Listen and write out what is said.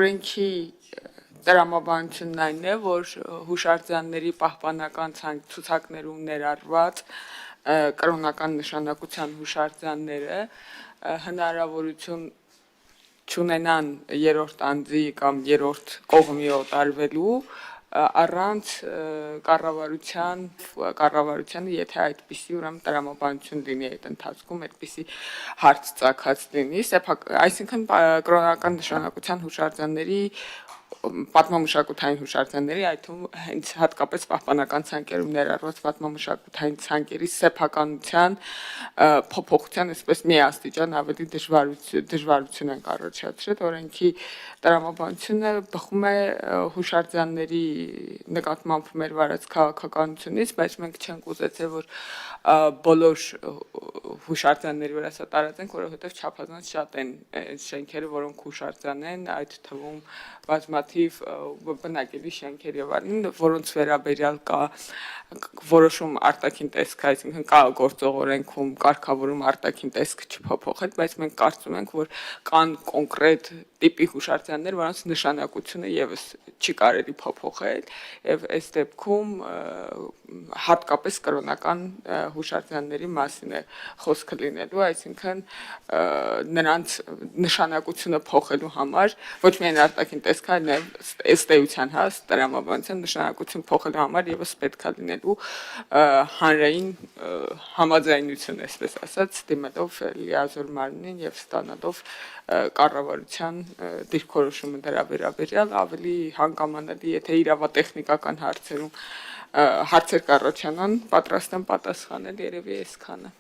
օրենքի տրամաբանությունն այն է, որ հուշարձանների պահպանական ցուցակներում ներառված կրոնական նշանակության հուշարձանները հնարավորություն չունենան երրորդ անձի կամ երրորդ կողմի օտարվելու առանց կառավարությանը, եթե այդպիսի ուրեմն տրամաբանություն լինի այդ ընթացքում, այդպիսի հարց ծագած լինի, այսինքն կրոնական նշանակության հուշարձանների պատմամշակութային հուշարձանների, այդ թվում հենց հատկապես պահպանական ցանկերում ներառված պատմամշակութային ցանկերի սեփականության փոփոխության, այսպես միաստիճան ավելի դժվարություն են առաջացրել օրենքի տրամաբանությունը բխում է հուշարձանների նկատմամբ մեր վարած քաղաքականությունից, բայց մենք չենք ուզեցել, որ բոլոր հուշարձանների վրա սա տարածենք, որովհետև չափազանց շատ են շենքերը, որոնք հուշարձան են, այդ թվում բազմաթիվ բնակելի շենքեր եւ այլն, որոնց վերաբերյալ կա որոշում արտաքին տեսք, այսինքն կա գործող օրենքում կարգավորում արտաքին տեսք չփոփոխել, բայց մենք կարծում ենք, որ կան կոնկրետ տիպի հուշարձաններ, որոնց նշանակությունը եւս չի կարելի փոփոխել եւ այս դեպքում հատկապես կրոնական հուշարձանների մասին է խոսքը լինելու, այսինքն նրանց նշանակությունը փոխելու համար ոչ միայն արտաքին տեսք, այլ նաեւ ըստ էության տրամաբանության նշանակություն փոխելու համար եւս պետք է լինելու հանրային համաձայնություն, այսպես ասած, դիմելով լիազոր մարմնին եւ ստանալով կառավարության դիրքորոշումը դրա վերաբերյալ ավելի հանգամանալի, եթե իրավատեխնիկական հարցերում հարցեր կառաջանան, պատրաստ եմ պատասխանել երևի այսքանը։